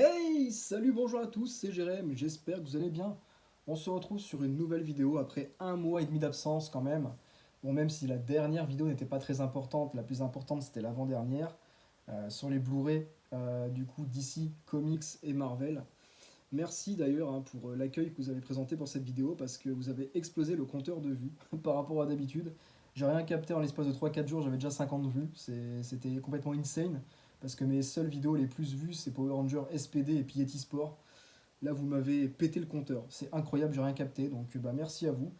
Hey, salut, bonjour à tous, c'est Jérém, j'espère que vous allez bien. On se retrouve sur une nouvelle vidéo après un mois et demi d'absence quand même. Bon, même si la dernière vidéo n'était pas très importante, la plus importante c'était l'avant-dernière, sur les Blu-ray du coup DC, Comics et Marvel. Merci d'ailleurs pour l'accueil que vous avez présenté pour cette vidéo parce que vous avez explosé le compteur de vues par rapport à d'habitude. J'ai rien capté en l'espace de 3-4 jours, j'avais déjà 50 vues, c'était complètement insane parce que mes seules vidéos les plus vues c'est Power Rangers SPD et Piety Sport. Là vous m'avez pété le compteur, c'est incroyable, j'ai rien capté donc merci à vous.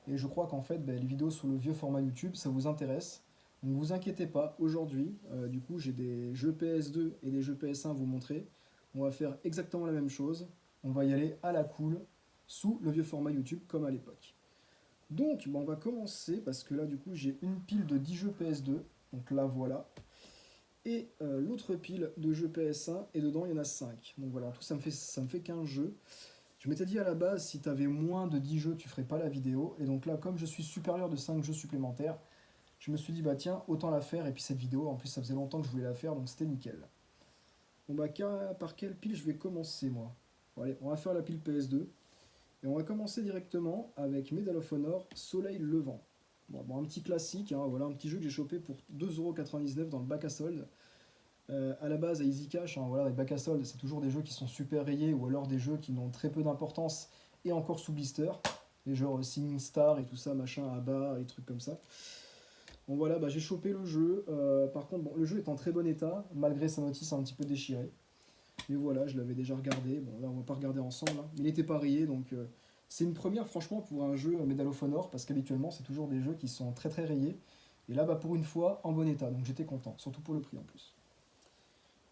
Et je crois qu'en fait les vidéos sur le vieux format YouTube ça vous intéresse. Donc vous inquiétez pas, aujourd'hui du coup j'ai des jeux PS2 et des jeux PS1 à vous montrer. On va faire exactement la même chose, on va y aller à la cool, sous le vieux format YouTube comme à l'époque. Donc on va commencer parce que là du coup j'ai une pile de 10 jeux PS2, donc là voilà, et l'autre pile de jeux PS1 et dedans il y en a 5. Donc voilà, en tout ça me fait 15 jeux. Je m'étais dit à la base si tu avais moins de 10 jeux tu ferais pas la vidéo, et donc là comme je suis supérieur de 5 jeux supplémentaires, je me suis dit bah tiens autant la faire, et puis cette vidéo en plus ça faisait longtemps que je voulais la faire donc c'était nickel. Bon bah par quelle pile je vais commencer moi? Bon, allez, on va faire la pile PS2. Et on va commencer directement avec Medal of Honor Soleil Levant. Bon, un petit classique, hein, voilà un petit jeu que j'ai chopé pour 2,99€ dans le bac à soldes. À la base, à Easy Cash, hein, voilà, les bacs à soldes, c'est toujours des jeux qui sont super rayés ou alors des jeux qui n'ont très peu d'importance et encore sous blister. Les jeux Singing Star et tout ça, machin, Abba et trucs comme ça. Bon voilà, j'ai chopé le jeu. Par contre, bon, le jeu est en très bon état, malgré sa notice un petit peu déchirée. Mais voilà, je l'avais déjà regardé. Bon, là, on va pas regarder ensemble, hein. Il n'était pas rayé, donc c'est une première, franchement, pour un jeu Medal of Honor, parce qu'habituellement, c'est toujours des jeux qui sont très très rayés. Et là, pour une fois, en bon état, donc j'étais content, surtout pour le prix en plus.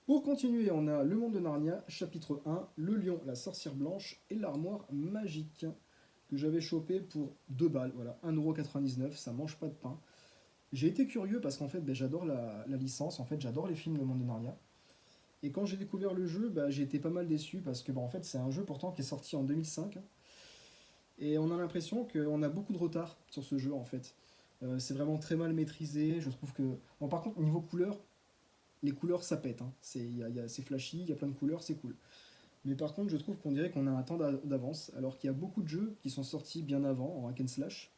Pour continuer, on a Le Monde de Narnia, chapitre 1, Le Lion, la Sorcière Blanche et l'Armoire Magique, que j'avais chopé pour 2 balles, voilà, 1,99€, ça mange pas de pain. J'ai été curieux parce qu'en fait, j'adore la licence, en fait, j'adore les films Le Monde de Narnia. Et quand j'ai découvert le jeu, j'ai été pas mal déçu parce que en fait c'est un jeu pourtant qui est sorti en 2005, hein. Et on a l'impression qu'on a beaucoup de retard sur ce jeu en fait. C'est vraiment très mal maîtrisé, je trouve que... Bon par contre niveau couleur, les couleurs ça pète, hein. C'est flashy, il y a plein de couleurs, c'est cool. Mais par contre je trouve qu'on dirait qu'on a un temps d'avance alors qu'il y a beaucoup de jeux qui sont sortis bien avant en hack and slash,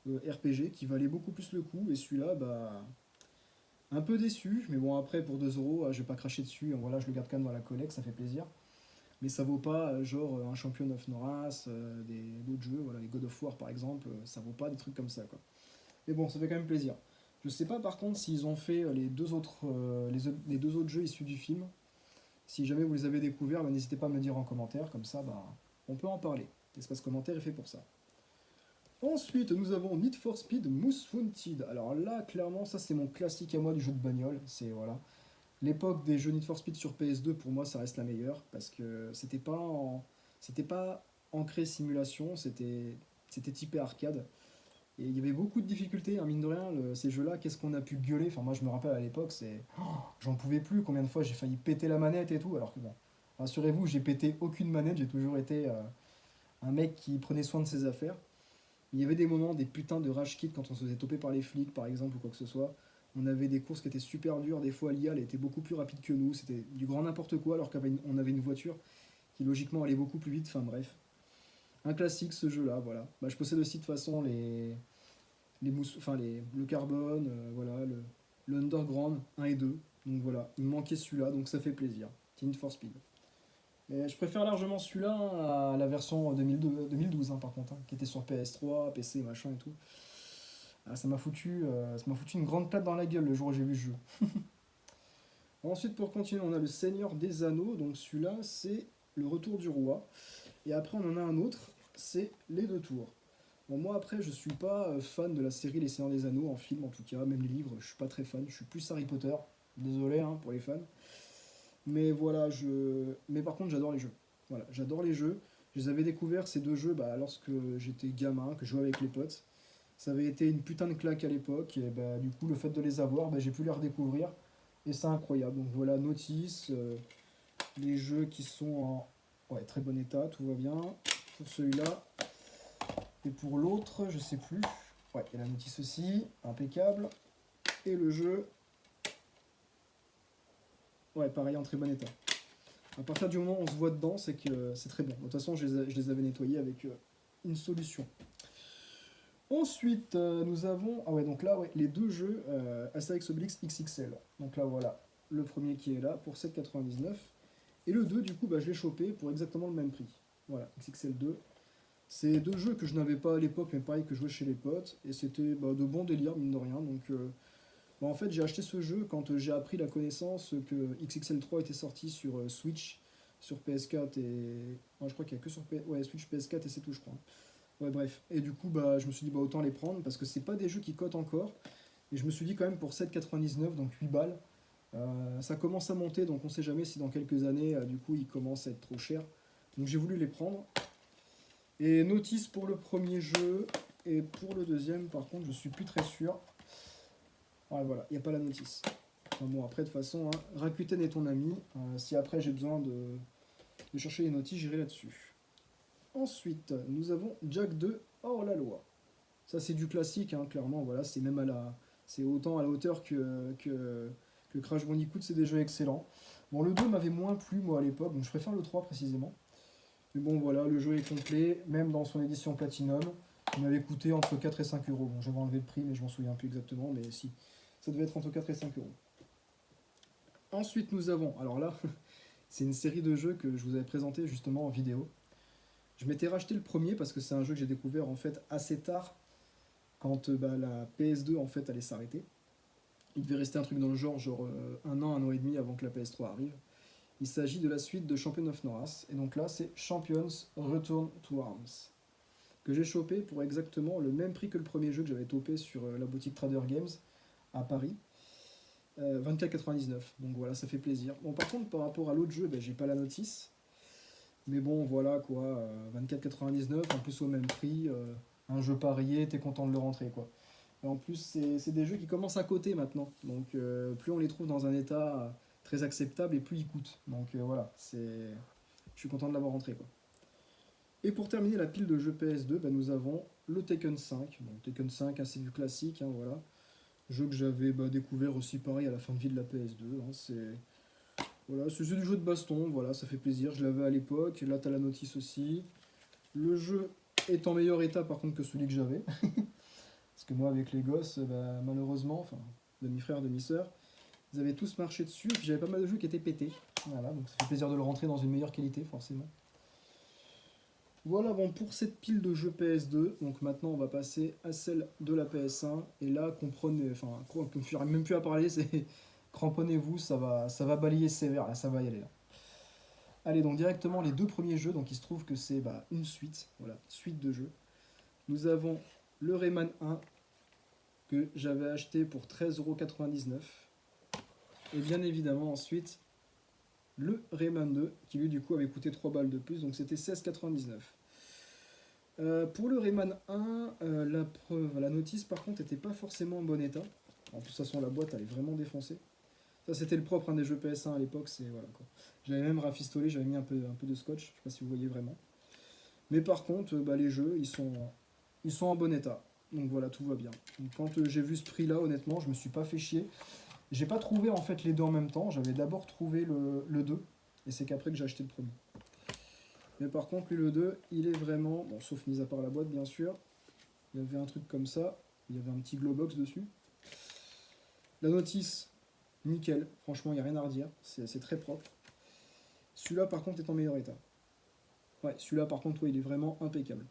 RPG, qui valaient beaucoup plus le coup, et celui-là un peu déçu, mais bon après pour 2€, je vais pas cracher dessus, voilà, je le garde quand même dans la collecte, ça fait plaisir. Mais ça vaut pas genre un Champion of Noras, d'autres jeux, voilà, les God of War par exemple, ça vaut pas des trucs comme ça quoi. Mais bon, ça fait quand même plaisir. Je sais pas par contre s'ils ont fait les deux autres jeux issus du film. Si jamais vous les avez découverts, n'hésitez pas à me le dire en commentaire, comme ça on peut en parler. L'espace commentaire est fait pour ça. Ensuite, nous avons Need for Speed Most Wanted. Alors là, clairement, ça c'est mon classique à moi du jeu de bagnole. C'est voilà, l'époque des jeux Need for Speed sur PS2, pour moi, ça reste la meilleure parce que c'était pas ancré simulation, c'était typé arcade. Et il y avait beaucoup de difficultés, hein, mine de rien, ces jeux-là, qu'est-ce qu'on a pu gueuler. Enfin, moi, je me rappelle à l'époque, j'en pouvais plus. Combien de fois j'ai failli péter la manette et tout. Alors que bon, rassurez-vous, j'ai pété aucune manette. J'ai toujours été un mec qui prenait soin de ses affaires. Il y avait des moments, des putains de rage kit quand on se faisait toper par les flics, par exemple, ou quoi que ce soit. On avait des courses qui étaient super dures, des fois l'IA elle était beaucoup plus rapide que nous, c'était du grand n'importe quoi alors qu'on avait une voiture qui logiquement allait beaucoup plus vite, enfin bref. Un classique ce jeu là, voilà. Je possède aussi de toute façon le carbone, voilà, le Underground 1 et 2. Donc voilà, il me manquait celui-là, donc ça fait plaisir. Need for Speed. Mais je préfère largement celui-là, hein, à la version 2012 hein, par contre, hein, qui était sur PS3, PC, machin et tout. Ah, ça m'a foutu une grande plate dans la gueule le jour où j'ai vu le jeu. Ensuite, pour continuer, on a le Seigneur des Anneaux. Donc celui-là, c'est le Retour du Roi. Et après, on en a un autre, c'est Les Deux Tours. Bon, moi, après, je suis pas fan de la série Les Seigneurs des Anneaux, en film en tout cas, même les livres, je suis pas très fan. Je suis plus Harry Potter. Désolé hein, pour les fans. Mais voilà, mais par contre, j'adore les jeux. Voilà, j'adore les jeux. Je les avais découverts ces deux jeux lorsque j'étais gamin, que je jouais avec les potes. Ça avait été une putain de claque à l'époque, et du coup, le fait de les avoir, j'ai pu les redécouvrir. Et c'est incroyable. Donc voilà, Notice, les jeux qui sont en ouais, très bon état, tout va bien. Pour celui-là. Et pour l'autre, je sais plus. Ouais, il y a la Notice aussi, impeccable. Et le jeu, ouais, pareil, en très bon état. À partir du moment où on se voit dedans, c'est que c'est très bon. De toute façon, je les avais nettoyés avec une solution. Ensuite, nous avons... Ah ouais, donc là, ouais, les deux jeux Astérix Obélix XXL. Donc là, voilà, le premier qui est là pour 7,99. Et le 2, du coup, bah, je l'ai chopé pour exactement le même prix. Voilà, XXL 2. C'est deux jeux que je n'avais pas à l'époque, mais pareil que je jouais chez les potes. Et c'était bah, de bons délires, mine de rien. Donc, bah, en fait, j'ai acheté ce jeu quand j'ai appris la connaissance que XXL 3 était sorti sur Switch, sur PS4 et... Ah, je crois qu'il n'y a que sur ouais, Switch, PS4 et c'est tout, je crois. Ouais, bref. Et du coup, bah, je me suis dit, bah, autant les prendre parce que c'est pas des jeux qui cotent encore. Et je me suis dit, quand même, pour 7,99, donc 8 balles, ça commence à monter, donc on sait jamais si dans quelques années, du coup, ils commencent à être trop chers. Donc j'ai voulu les prendre. Et notice pour le premier jeu, et pour le deuxième, par contre, je suis plus très sûr. Ouais, voilà, il n'y a pas la notice. Enfin, bon, après, de toute façon, hein, Rakuten est ton ami. Si après j'ai besoin de chercher les notices, j'irai là-dessus. Ensuite, nous avons Jack 2 hors la loi. Ça, c'est du classique, hein, clairement. Voilà, c'est même à la, c'est autant à la hauteur que Crash Bandicoot, c'est des jeux excellents. Bon, le 2 m'avait moins plu, moi, à l'époque, donc je préfère le 3 précisément. Mais bon, voilà, le jeu est complet, même dans son édition Platinum. Il m'avait coûté entre 4 et 5 euros. Bon, j'avais enlevé le prix, mais je m'en souviens plus exactement, mais si, ça devait être entre 4 et 5 euros. Ensuite, nous avons, alors là, c'est une série de jeux que je vous avais présenté justement en vidéo. Je m'étais racheté le premier parce que c'est un jeu que j'ai découvert en fait assez tard, quand bah, la PS2 en fait allait s'arrêter. Il devait rester un truc dans le genre un an et demi avant que la PS3 arrive. Il s'agit de la suite de Champion of Norras, et donc là c'est Champions Return to Arms, que j'ai chopé pour exactement le même prix que le premier jeu que j'avais topé sur la boutique Trader Games à Paris. 24,99. Donc voilà, ça fait plaisir. Bon, par contre, par rapport à l'autre jeu, ben, j'ai pas la notice. Mais bon, voilà quoi, 24,99, en plus au même prix, un jeu parié, t'es content de le rentrer quoi. Et en plus, c'est des jeux qui commencent à coter maintenant. Donc plus on les trouve dans un état très acceptable et plus ils coûtent. Donc voilà, je suis content de l'avoir rentré quoi. Et pour terminer la pile de jeux PS2, ben, nous avons le Tekken 5. Bon, Tekken 5, hein, c'est du classique, hein, voilà. Jeu que j'avais bah, découvert aussi pareil à la fin de vie de la PS2. Hein, voilà, c'est du jeu de baston, voilà, ça fait plaisir. Je l'avais à l'époque, là t'as la notice aussi. Le jeu est en meilleur état par contre que celui que j'avais. Parce que moi avec les gosses, bah, malheureusement, enfin demi-frère, demi-sœur, ils avaient tous marché dessus, et puis j'avais pas mal de jeux qui étaient pétés. Voilà, donc ça fait plaisir de le rentrer dans une meilleure qualité forcément. Voilà bon pour cette pile de jeux PS2, donc maintenant on va passer à celle de la PS1, et là comprenez, enfin je n'arrive même plus à parler, c'est cramponnez-vous, ça va balayer sévère, là ça va y aller là. Allez donc directement les deux premiers jeux, donc il se trouve que c'est bah, une suite, voilà, suite de jeux. Nous avons le Rayman 1 que j'avais acheté pour 13,99 €, et bien évidemment ensuite le Rayman 2 qui lui du coup avait coûté 3 balles de plus, donc c'était 16,99 €. Pour le Rayman 1, la notice par contre n'était pas forcément en bon état. En plus, de toute façon, la boîte elle est vraiment défoncée. Ça, c'était le propre des jeux PS1 à l'époque. C'est voilà quoi. J'avais même rafistolé, j'avais mis un peu de scotch. Je sais pas si vous voyez vraiment. Mais par contre, bah, les jeux, ils sont en bon état. Donc voilà, tout va bien. Donc, quand j'ai vu ce prix-là, honnêtement, je me suis pas fait chier. J'ai pas trouvé en fait les deux en même temps. J'avais d'abord trouvé le 2, et c'est qu'après que j'ai acheté le premier. Mais par contre, lui, le 2, il est vraiment... Bon, sauf mis à part la boîte, bien sûr. Il y avait un truc comme ça. Il y avait un petit Glowbox dessus. La notice, nickel. Franchement, il n'y a rien à redire. C'est très propre. Celui-là, par contre, est en meilleur état. Ouais, celui-là, par contre, ouais, il est vraiment impeccable.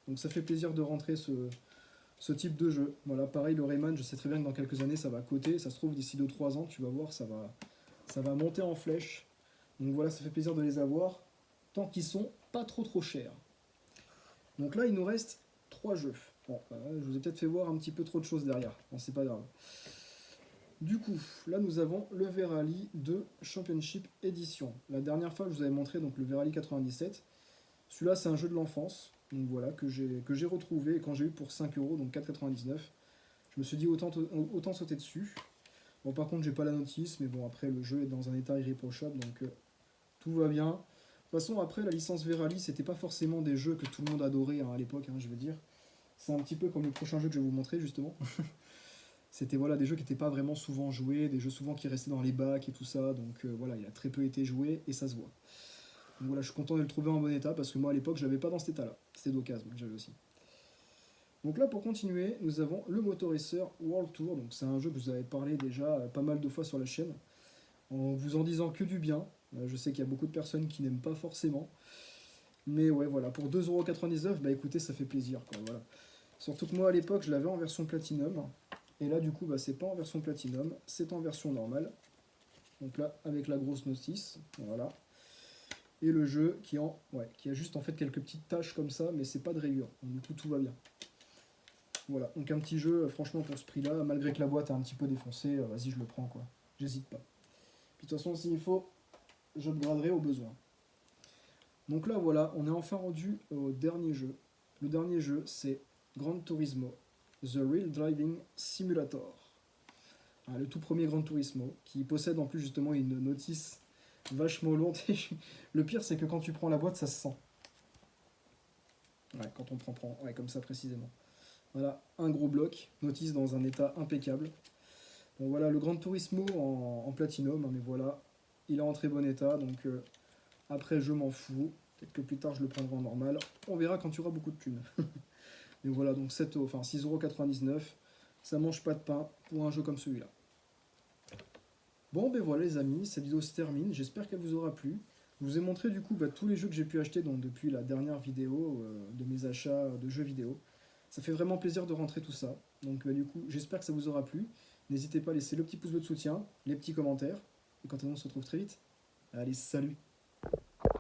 Donc ça fait plaisir de rentrer ce type de jeu. Voilà, pareil, le Rayman, je sais très bien que dans quelques années, ça va coter. Ça se trouve, d'ici 2-3 ans, tu vas voir, ça va monter en flèche. Donc voilà, ça fait plaisir de les avoir. Tant qu'ils sont pas trop chers. Donc là, il nous reste 3 jeux. Bon, je vous ai peut-être fait voir un petit peu trop de choses derrière. Bon, c'est pas grave. Du coup, là, nous avons le Verali 2 Championship Edition. La dernière fois, je vous avais montré donc, le Verali 97. Celui-là, c'est un jeu de l'enfance. Donc voilà, que j'ai retrouvé quand j'ai eu pour 5 €, donc 4,99 €. Je me suis dit autant sauter dessus. Bon, par contre, j'ai pas la notice, mais bon, après, le jeu est dans un état irréprochable, donc tout va bien. De toute façon, après, la licence Verali, c'était pas forcément des jeux que tout le monde adorait hein, à l'époque, hein, je veux dire. C'est un petit peu comme le prochain jeu que je vais vous montrer, justement. C'était voilà, des jeux qui n'étaient pas vraiment souvent joués, des jeux souvent qui restaient dans les bacs et tout ça, donc voilà, il a très peu été joué et ça se voit. Donc voilà, je suis content de le trouver en bon état parce que moi à l'époque je l'avais pas dans cet état-là. C'était d'occasion que j'avais aussi. Donc là pour continuer, nous avons le Moto Racer World Tour. Donc c'est un jeu que vous avez parlé déjà pas mal de fois sur la chaîne, en vous en disant que du bien. Je sais qu'il y a beaucoup de personnes qui n'aiment pas forcément. Mais ouais voilà, pour 2,99€, bah écoutez, ça fait plaisir quoi, voilà. Surtout que moi à l'époque je l'avais en version Platinum. Et là du coup bah c'est pas en version Platinum, c'est en version normale. Donc là avec la grosse notice, voilà. Et le jeu qui a juste en fait quelques petites taches comme ça, mais c'est pas de rayures. Donc, du coup, tout va bien. Voilà, donc un petit jeu, franchement, pour ce prix-là, malgré que la boîte est un petit peu défoncée, vas-y, je le prends, quoi. J'hésite pas. Puis de toute façon, s'il faut, j'upgraderai au besoin. Donc là, voilà, on est enfin rendu au dernier jeu. Le dernier jeu, c'est Gran Turismo, The Real Driving Simulator. Le tout premier Gran Turismo, qui possède en plus justement une notice vachement lourde. Le pire, c'est que quand tu prends la boîte, ça se sent. Ouais, quand on prend, ouais, comme ça précisément. Voilà, un gros bloc, notice dans un état impeccable. Bon voilà, le Gran Turismo en platinum, hein, mais voilà, il est en très bon état, donc après je m'en fous. Peut-être que plus tard je le prendrai en normal. On verra quand tu auras beaucoup de thunes. Mais voilà, donc 6,99€, ça mange pas de pain pour un jeu comme celui-là. Bon ben voilà les amis, cette vidéo se termine, j'espère qu'elle vous aura plu. Je vous ai montré du coup tous les jeux que j'ai pu acheter donc, depuis la dernière vidéo de mes achats de jeux vidéo. Ça fait vraiment plaisir de rentrer tout ça. Donc du coup, j'espère que ça vous aura plu. N'hésitez pas à laisser le petit pouce bleu de soutien, les petits commentaires. Et quant à nous, on se retrouve très vite. Allez, salut!